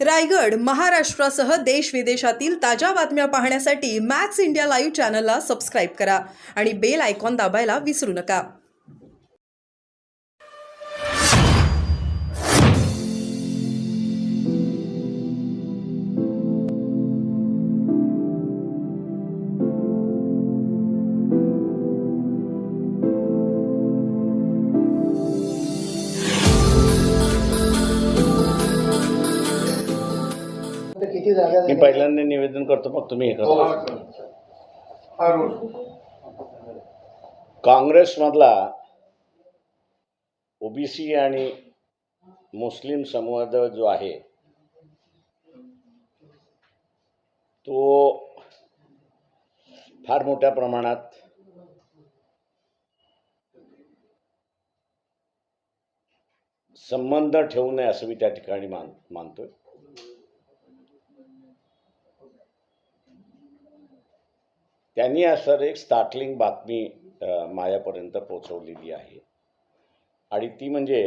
रायगड, महाराष्ट्रासह देश विदेशातील ताज्या बातम्या पाहण्यासाठी मॅक्स इंडिया लाईव्ह चॅनलला सबस्क्राईब करा आणि बेल आयकॉन दाबायला विसरू नका. किती जागा मी पहिल्यांदा निवेदन करतो, मग तुम्ही हे करा. काँग्रेसमधला ओबीसी आणि मुस्लिम समुदाय जो आहे तो फार मोठ्या प्रमाणात संबंध ठेवू नये असं मी त्या ठिकाणी मानतोय. त्यांनी असं एक स्टार्टलिंग बातमी माझ्यापर्यंत पोहोचवलेली आहे आणि ती म्हणजे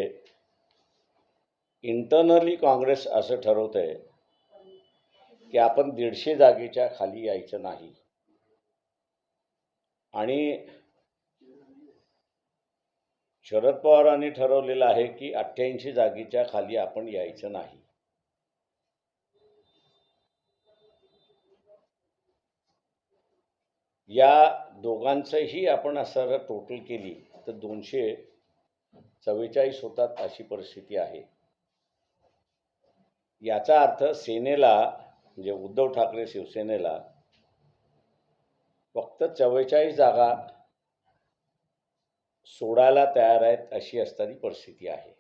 इंटरनली काँग्रेस असं ठरवत आहे की आपण 150 जागेच्या खाली यायचं नाही आणि शरद पवारांनी ठरवलेलं आहे की 88 जागेच्या खाली आपण यायचं नाही. या दोघांचंही आपण असं टोटल केली तर 244 होतात अशी परिस्थिती आहे. याचा अर्थ सेनेला म्हणजे उद्धव ठाकरे शिवसेनेला फक्त 44 जागा सोडायला तयार आहेत अशी असणारी परिस्थिती आहे.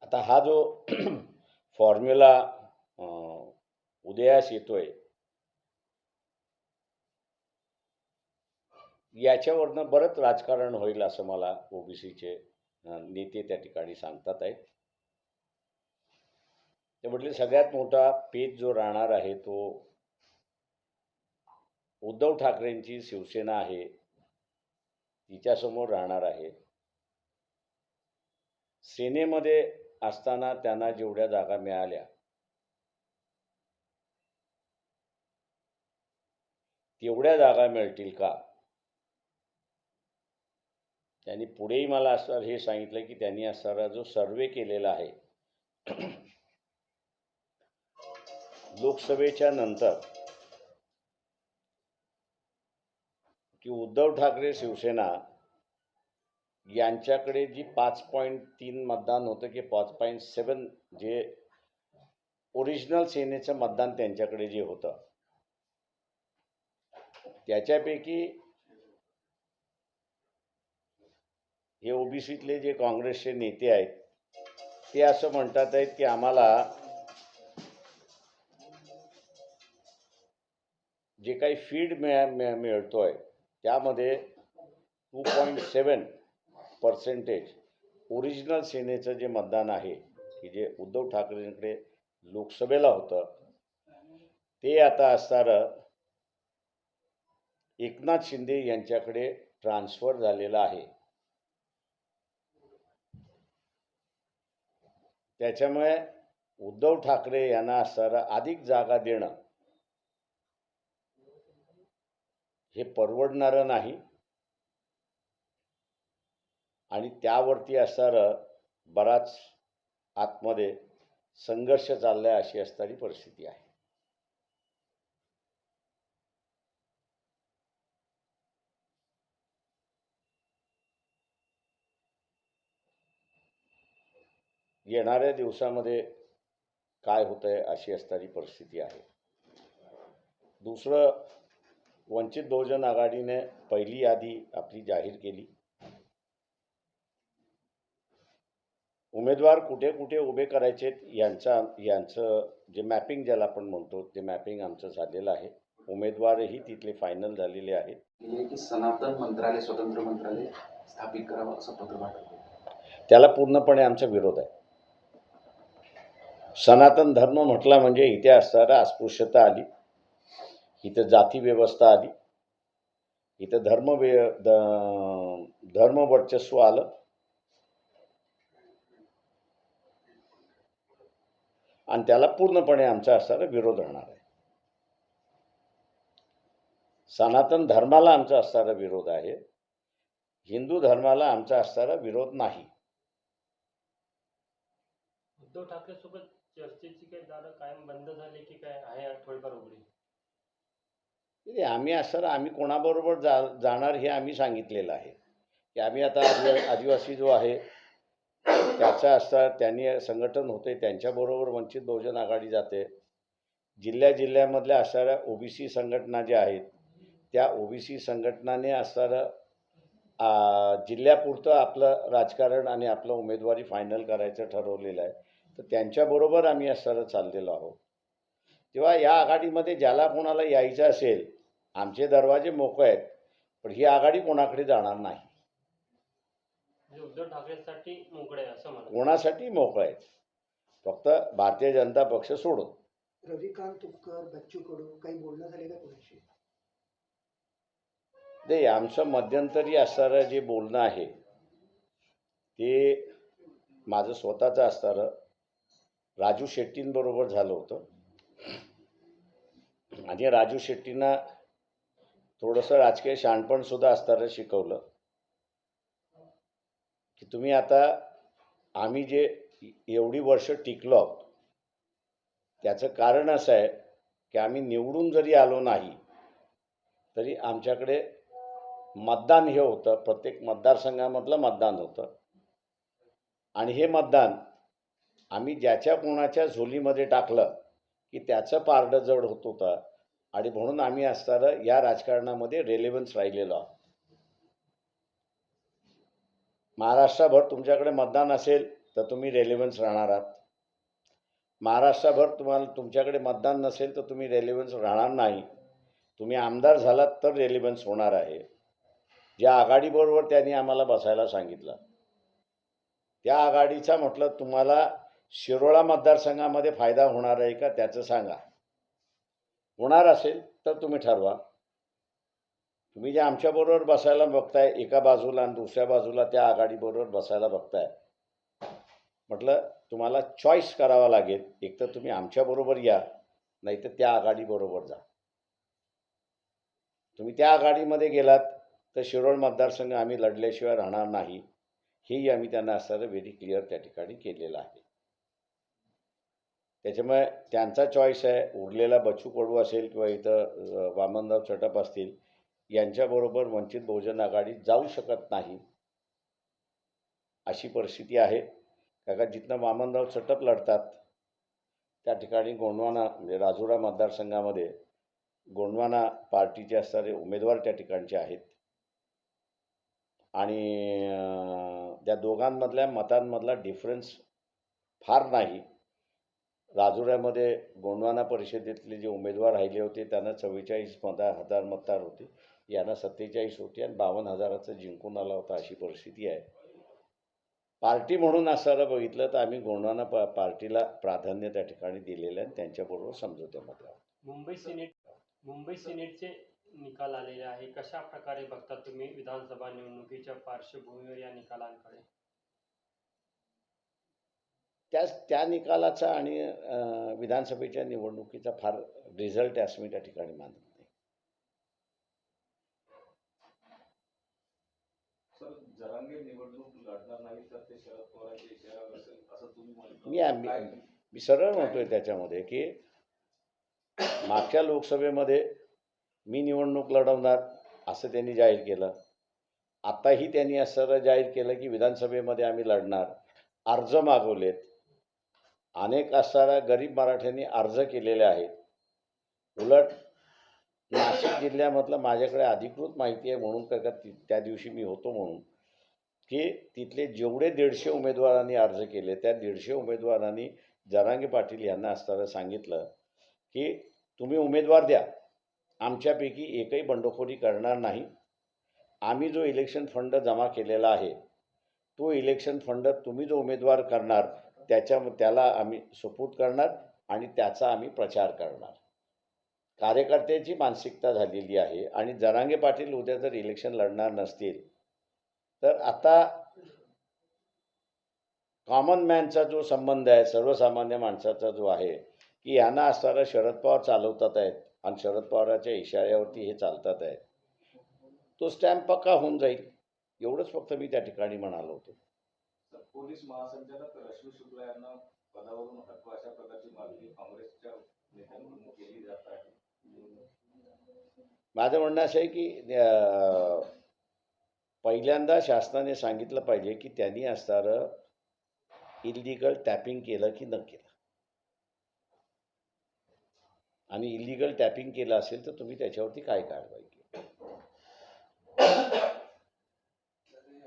आता हा जो फॉर्म्युला उदयास येतोय याच्यावरनं बरंच राजकारण होईल असं मला ओबीसीचे नेते त्या ठिकाणी सांगतात आहेत. ते म्हटले सगळ्यात मोठा पेच जो राहणार आहे तो उद्धव ठाकरेंची शिवसेना आहे तिच्यासमोर राहणार आहे. सेनेमध्ये असताना त्यांना जेवढ्या जागा मिळाल्या तेवढ्या जागा मिळतील का. त्यांनी पुढेही मला असं हे सांगितलं की त्यांनी असा जो सर्वे केलेला आहे लोकसभेच्या नंतर की उद्धव ठाकरे शिवसेना यांच्याकडे जी 5.3 मतदान होतं की 5.7 जे ओरिजिनल सेनेचं मतदान त्यांच्याकडे जे होतं त्याच्यापैकी हे ओबीसीतले जे काँग्रेसचे नेते आहेत ते असं म्हणतात आहेत की आम्हाला जे काही फीड मिळतोय त्यामध्ये 2.7% ओरिजिनल सेनेचं जे मतदान आहे की जे उद्धव ठाकरेंकडे लोकसभेला होतं ते आता असणारं एकनाथ शिंदे यांच्याकडे ट्रान्सफर झालेलं आहे. त्याच्यामुळे उद्धव ठाकरे यांना असणारं अधिक जागा देणं हे परवडणारं नाही आणि त्यावरती असणारं बराच आतमध्ये संघर्ष चाललाय अशी असणारी परिस्थिती आहे. येणाऱ्या दिवसामध्ये काय होतंय अशी असणारी परिस्थिती आहे. दुसरं, वंचित बहुजन आघाडीने पहिली यादी आपली जाहीर केली. उमेदवार कुठे कुठे उभे करायचे यांचं जे मॅपिंग ज्याला आपण म्हणतो ते मॅपिंग आमचं झालेलं आहे. उमेदवारही तिथले फायनल झालेले आहेत. की सनातन मंत्रालय स्वतंत्र मंत्रालय स्थापित करावं असं पत्र पाठवलं. त्याला पूर्णपणे आमचा विरोध आहे. सनातन धर्म म्हटला म्हणजे इथे असणारा अस्पृश्यता आली, इथं जाती व्यवस्था आली इथं धर्म वर्चस्व आलं आणि त्याला पूर्णपणे आमचा असणारा विरोध राहणार आहे. सनातन धर्माला आमचा असणारा विरोध आहे, हिंदू धर्माला आमचा असणारा विरोध नाही. उद्धव ठाकरे सोबत चर्चेची काही दारं कायम बंद झाली की काय आहे थोडीफार उघडी? आम्ही कोणाबरोबर जाणार हे आम्ही सांगितलेलं आहे की आम्ही आता आदिवासी जो आहे त्याचा असता त्यांनी संघटन होते, त्यांच्याबरोबर वंचित बहुजन आघाडी जाते. जिल्ह्यामधल्या असणाऱ्या ओबीसी संघटना ज्या आहेत त्या ओबीसी संघटनाने असणारं जिल्ह्यापुरतं आपलं राजकारण आणि आपलं उमेदवारी फायनल करायचं ठरवलेलं आहे. तर त्यांच्याबरोबर आम्ही असणारं चाललेलो आहोत. तेव्हा या आघाडीमध्ये ज्याला कोणाला यायचं असेल, आमचे दरवाजे मोकळे आहेत, पण ही आघाडी कोणाकडे जाणार नाही. म्हणजे उद्धव ठाकरेंसाठी मोकळे आहे असं म्हणा. कोणासाठी मोकळे आहेत, फक्त भारतीय जनता पक्ष सोडून. रविकांत तुपकर, बच्चू कडू काही बोलणं झाले का कोणाशी? ते आमचं मध्यंतरी असणारं जे बोलणं आहे ते माझं स्वतःचं असणारं राजू शेट्टींबरोबर झालं होतं. आणि राजू शेट्टींना थोडंसं राजकीय शहाणपणसुद्धा असणारं शिकवलं की तुम्ही आता आम्ही जे एवढी वर्ष टिकलो आहोत त्याचं कारण असं आहे की आम्ही निवडून जरी आलो नाही तरी आमच्याकडे मतदान हे होतं, प्रत्येक मतदारसंघामधलं मतदान होतं. आणि हे मतदान आम्ही ज्याच्या कोणाच्या झोलीमध्ये टाकलं की त्याचं पारडं जड होत होतं आणि म्हणून आम्ही असणारं या राजकारणामध्ये रेलेव्हन्स राहिलेलो आहोत. महाराष्ट्रभर तुमच्याकडे मतदान असेल तर तुम्ही रेलेव्हन्स राहणार आहात. महाराष्ट्रभर तुमच्याकडे मतदान नसेल तर तुम्ही रेलेव्हन्स राहणार नाही. तुम्ही आमदार झालात तर रेलेव्हन्स होणार आहे. ज्या आघाडीबरोबर त्यांनी आम्हाला बसायला सांगितलं त्या आघाडीचा म्हटलं तुम्हाला शिरोळा मतदारसंघामध्ये फायदा होणार आहे का त्याचं सांगा. होणार असेल तर तुम्ही ठरवा. तुम्ही जे आमच्याबरोबर बसायला बघताय एका बाजूला आणि दुसऱ्या बाजूला त्या आघाडीबरोबर बसायला बघताय, म्हटलं तुम्हाला चॉईस करावा लागेल. एक तर तुम्ही आमच्याबरोबर या, नाही तर त्या आघाडीबरोबर जा. तुम्ही त्या आघाडीमध्ये गेलात तर शिरोळ मतदारसंघ आम्ही लढल्याशिवाय राहणार नाही, हेही आम्ही त्यांना असणारं व्हेरी क्लिअर त्या ठिकाणी केलेलं आहे. त्याच्यामुळे त्यांचा चॉईस आहे. उरलेला बच्चू कडू असेल किंवा इथं वामनराव चटप असतील, यांच्याबरोबर वंचित बहुजन आघाडी जाऊ शकत नाही अशी परिस्थिती आहे. कारण जिथनं वामनराव चटप लढतात त्या ठिकाणी गोंडवाना म्हणजे राजुरा मतदारसंघामध्ये गोंडवाना पार्टीचे असणारे उमेदवार त्या ठिकाणचे आहेत. आणि त्या दोघांमधल्या मतांमधला डिफरन्स फार नाही. राजुऱ्यामध्ये गोंडवाना परिषदेतले जे उमेदवार राहिले होते त्यांना 44,000 मतदार होते, यांना 47 होते आणि 52,000चं जिंकून आला होता अशी परिस्थिती आहे. पार्टी म्हणून असणारं बघितलं तर आम्ही गोंडवाना पार्टीला प्राधान्य त्या ठिकाणी दिलेलं आहे आणि त्यांच्याबरोबर समझोत्यामध्ये आहोत. मुंबई सिनेटचे निकाल आलेले आहे. कशा प्रकारे बघता तुम्ही विधानसभा निवडणुकीच्या पार्श्वभूमीवर या निकालांकडे? त्या निकालाचा आणि विधानसभेच्या निवडणुकीचा फार रिझल्ट असं मी त्या ठिकाणी मानत नाही. सर, जरांगे निवडणूक लढणार नाही तर ते शरद पवारांचे इशारा असेल असं तुम्ही म्हणता? मी सरळ म्हणतोय त्याच्यामध्ये की मागच्या लोकसभेमध्ये मी निवडणूक लढवणार असं त्यांनी जाहीर केलं. आताही त्यांनी असं जाहीर केलं की विधानसभेमध्ये आम्ही लढणार. अर्ज मागवलेत. अनेक असणाऱ्या गरीब मराठ्यांनी अर्ज केलेले आहेत. उलट नाशिक जिल्ह्यामधलं माझ्याकडे अधिकृत माहिती आहे म्हणून का त्या दिवशी मी होतो म्हणून की तिथले जेवढे 150 उमेदवारांनी अर्ज केले त्या 150 उमेदवारांनी जरांगे पाटील यांना असताना सांगितलं की तुम्ही उमेदवार द्या, आमच्यापैकी एकही बंडखोरी करणार नाही. आम्ही जो इलेक्शन फंड जमा केलेला आहे तो इलेक्शन फंड तुम्ही जो उमेदवार करणार त्याला आम्ही सुपूर्द करणार आणि त्याचा आम्ही प्रचार करणार. कार्यकर्त्याची मानसिकता झालेली आहे. आणि जरांगे पाटील उद्या जर इलेक्शन लढणार नसतील तर आता कॉमन मॅनचा जो संबंध आहे, सर्वसामान्य माणसाचा जो आहे, की यांना असणारा शरद पवार चालवतात आहेत आणि शरद पवारांच्या इशाऱ्यावरती हे चालतात आहेत, तो स्टॅम्प पक्का होऊन जाईल. एवढंच फक्त मी त्या ठिकाणी म्हणालो होतो. तर पोलीस महासंचालक रश्मी शुक्ला यांना पदावरून हटवा अशा प्रकारची मागणी काँग्रेसच्या नेत्यांकडून केली जात आहे. माझं म्हणणं असं आहे की पहिल्यांदा शासनाने सांगितलं पाहिजे की त्यांनी असणारं इलिगल टॅपिंग केलं की न केलं. आणि इलिगल टॅपिंग केलं असेल तर तुम्ही त्याच्यावरती काय कारवाई केली.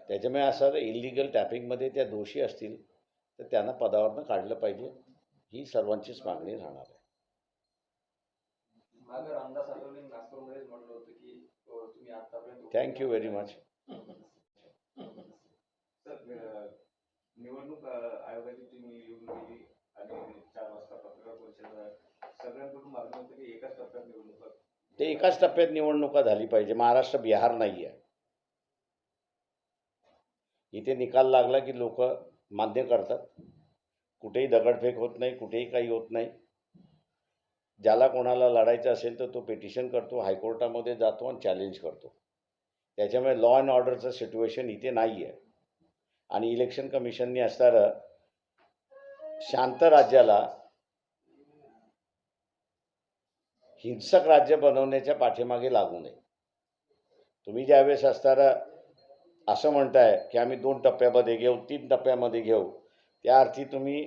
त्याच्यामुळे असं इलिगल टॅपिंगमध्ये त्या दोषी असतील तर त्यांना पदावरनं काढलं पाहिजे, ही सर्वांचीच मागणी राहणार आहे. मागे रामदास आठवले नागपूरमध्येच म्हटलं होतं की तुम्ही आतापर्यंत थँक्यू व्हेरी मच. सर, निवडणूक आयोगाची टीम येऊन गेली आणि 4 वाजता पत्रकार परिषद सगळ्यांकडून मागणी होती की एकाच टप्प्यात निवडणुका. ते एकाच टप्प्यात निवडणुका झाली पाहिजे. महाराष्ट्र बिहार नाही आहे. इथे निकाल लागला की लोक मान्य करतात. कुठेही दगडफेक होत नाही, कुठेही काही होत नाही. ज्याला कोणाला लढायचं असेल तर तो पिटिशन करतो, हायकोर्टामध्ये जातो आणि चॅलेंज करतो. त्याच्यामुळे लॉ अँड ऑर्डरचं सिच्युएशन इथे नाही आहे. आणि इलेक्शन कमिशनने असणारं शांत राज्याला हिंसक राज्य बनवण्याच्या पाठीमागे लागू नये. तुम्ही ज्यावेळेस असणारं असं म्हणताय की आम्ही 2 टप्प्यामध्ये घेऊ, 3 टप्प्यामध्ये घेऊ, त्या अर्थी तुम्ही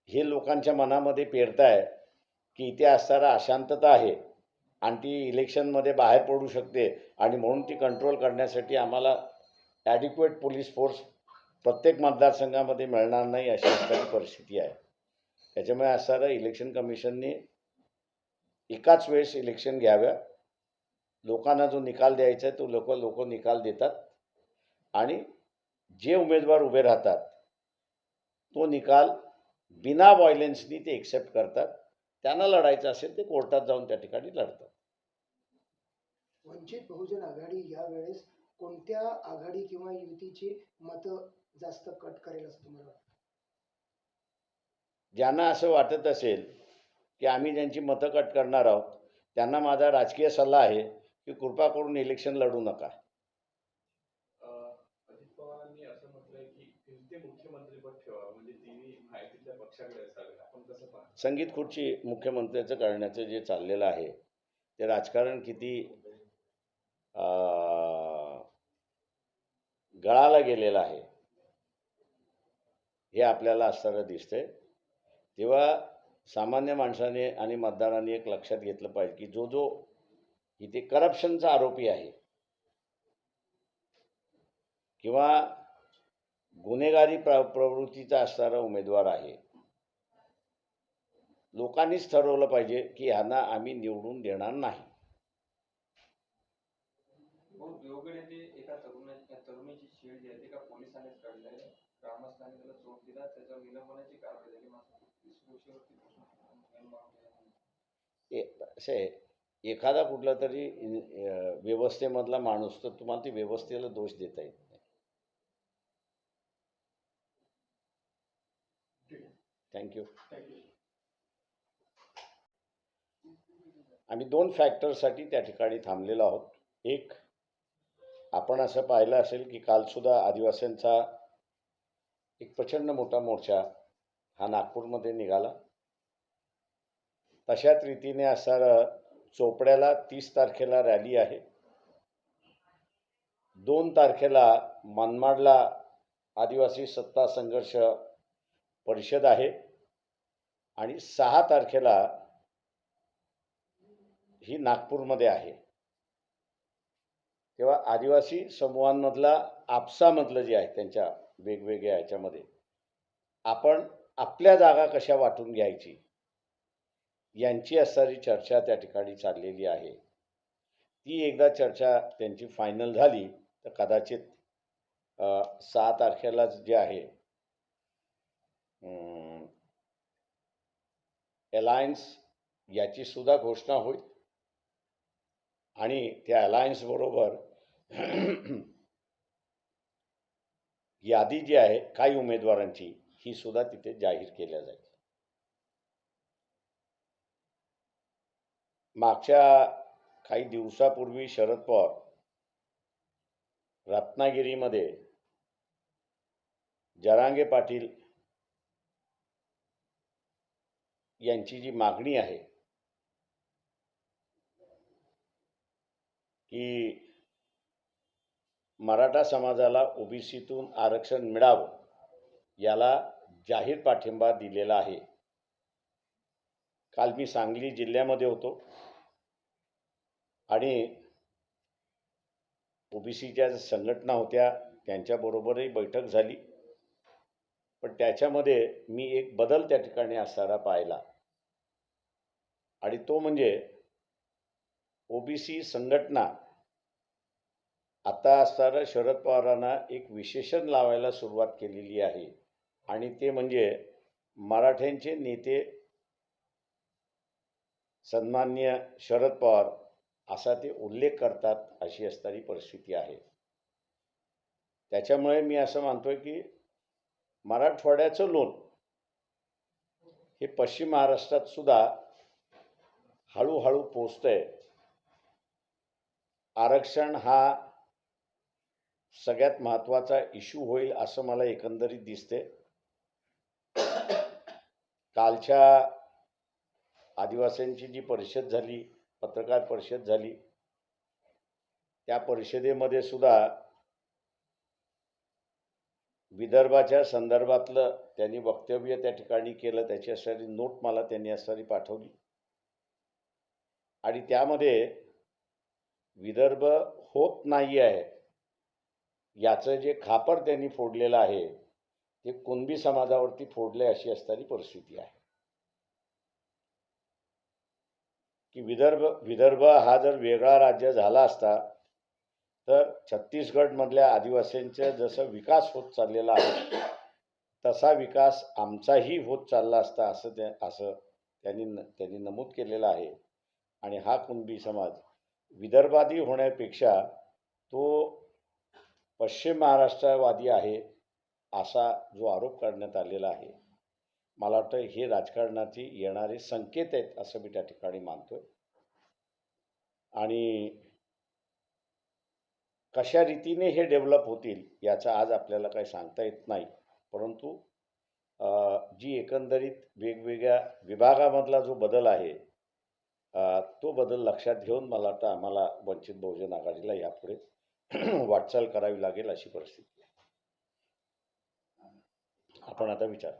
हे लोकांच्या मनामध्ये पेरताय की इथे असणारा अशांतता आहे आणि ती इलेक्शनमध्ये बाहेर पडू शकते आणि म्हणून ती कंट्रोल करण्यासाठी आम्हाला ॲडिक्वेट पोलीस फोर्स प्रत्येक मतदारसंघामध्ये मिळणार नाही, अशी असणारी परिस्थिती आहे. त्याच्यामुळे असणारं इलेक्शन कमिशनने एकाच वेळेस इलेक्शन घ्याव्या. लोकांना जो निकाल द्यायचा आहे तो लोक निकाल देतात आणि जे उमेदवार उभे राहतात तो निकाल बिना व्हायलन्सनी ते एक्सेप्ट करतात. त्यांना लढायचं असेल ते कोर्टात जाऊन त्या ठिकाणी लढतात. वंचित बहुजन आघाडी यावेळेस कोणत्या आघाडी किंवा युतीची मतं जास्त कट करेल असं तुम्हाला वाटतं? ज्यांना असं वाटत असेल की आम्ही ज्यांची मतं कट करणार आहोत त्यांना माझा राजकीय सल्ला आहे की कृपा करून इलेक्शन लढू नका. अजित पवारांनी असं म्हटलंय की फिरते मुख्यमंत्रीपद ठेवा, म्हणजे तिन्ही माहितीच्या पक्षाकडे असावे. आपण कसं पाहता? संगीत खुर्ची मुख्यमंत्र्याचं करण्याचं जे चाललेलं आहे ते राजकारण किती गळाला गेलेलं आहे हे आपल्याला असताना दिसतंय. तेव्हा सामान्य माणसाने आणि मतदारांनी एक लक्षात घेतलं पाहिजे की जो इथे करप्शनचा आरोपी आहे किंवा गुन्हेगारी प्रवृत्तीचा असणारा उमेदवार आहे, लोकांनीच ठरवलं पाहिजे की ह्यांना आम्ही निवडून देणार नाही. देवगड येथे एका तरुणीची छेड जी आहे ती एका पोलिसानेच काढली आहे. ग्रामस्थांनी त्याला चोप दिला, त्याच्यावर निलंबनाची कारवाई झाली. मात्र गोष्टीवरती असे एखादा कुठला तरी व्यवस्थेमधला माणूस तर तुम्हाला ती व्यवस्थेला दोष देता येत नाही. थँक्यू. आम्ही 2 फॅक्टरसाठी त्या ठिकाणी थांबलेलो आहोत. एक, आपण असं पाहिलं असेल की कालसुद्धा आदिवासींचा एक प्रचंड मोठा मोर्चा हा नागपूरमध्ये निघाला. तशाच रीतीने असणारं चोपड्याला 30 तारखेला रॅली आहे. 2 तारखेला मनमाडला आदिवासी सत्ता संघर्ष परिषद आहे आणि 6 तारखेला ही नागपूरमध्ये आहे. तेव्हा आदिवासी समूहांमधला आपसामधलं जे आहे त्यांच्या वेगवेगळ्या ह्याच्यामध्ये आपण आपल्या जागा कशा वाटून घ्यायची यांची असणारी चर्चा त्या ठिकाणी चाललेली आहे. ती एकदा चर्चा त्यांची फायनल झाली तर कदाचित 6 तारखेलाच जे आहे अलायन्स याची सुद्धा घोषणा होईल आणि त्या अलायन्सबरोबर यादी जी आहे काही उमेदवारांची ही सुद्धा तिथे जाहीर केल्या जाईल. मागच्या काही दिवसापूर्वी शरद पवार रत्नागिरीमध्ये जरांगे पाटील यांची जी मागणी आहे की मराठा समाजाला ओबीसीतून आरक्षण मिळावं याला जाहीर पाठिंबा दिलेला आहे. काल मी सांगली जिल्ह्यामध्ये होतो आणि ओबीसीच्या संघटना होत्या त्यांच्याबरोबरही बैठक झाली. पण त्याच्यामध्ये मी एक बदल त्या ठिकाणी असताना पाहिला आणि तो म्हणजे ओबीसी संघटना आता असताना शरद पवारांना एक विशेषण लावायला सुरुवात केलेली आहे आणि ते म्हणजे मराठ्यांचे नेते सन्माननीय शरद पवार असा ते उल्लेख करतात अशी असणारी परिस्थिती आहे. त्याच्यामुळे मी असं मानतोय की मराठवाड्याचं लोण हे पश्चिम महाराष्ट्रात सुद्धा हळूहळू पोचतंय. आरक्षण हा सगळ्यात महत्त्वाचा इश्यू होईल असं मला एकंदरीत दिसते. कालच्या आदिवासींची जी परिषद झाली, पत्रकार परिषद झाली, त्या परिषदेमध्ये सुद्धा विदर्भाच्या संदर्भातलं त्यांनी वक्तव्य त्या ठिकाणी केलं. त्याची असणारी नोट मला त्यांनी असणारी पाठवली आणि त्यामध्ये विदर्भ होत नाही आहे याचं जे खापर त्यांनी फोडलेलं आहे ते कुणबी समाजावरती फोडले अशी असणारी परिस्थिती आहे की विदर्भ हा जर वेगळा राज्य झाला असता तर छत्तीसगडमधल्या आदिवासींचा जसं विकास होत चाललेला आहे तसा विकास आमचाही होत चालला असता असं त्यांनी नमूद केलेलं आहे. आणि हा कुणबी समाज विदर्भादी होण्यापेक्षा तो पश्चिम महाराष्ट्रवादी आहे असा जो आरोप करण्यात आलेला आहे, मला वाटतं हे राजकारणाचे येणारे संकेत आहेत असं मी त्या ठिकाणी मानतोय. आणि कशा रीतीने हे डेव्हलप होतील याचं आज आपल्याला काही सांगता येत नाही, परंतु जी एकंदरीत वेगवेगळ्या विभागामधला जो बदल आहे तो बदल लक्षात घेऊन मला वाटतं आम्हाला वंचित बहुजन आघाडीला यापुढे वाटचाल करावी लागेल अशी परिस्थिती आहे. आपण आता विचार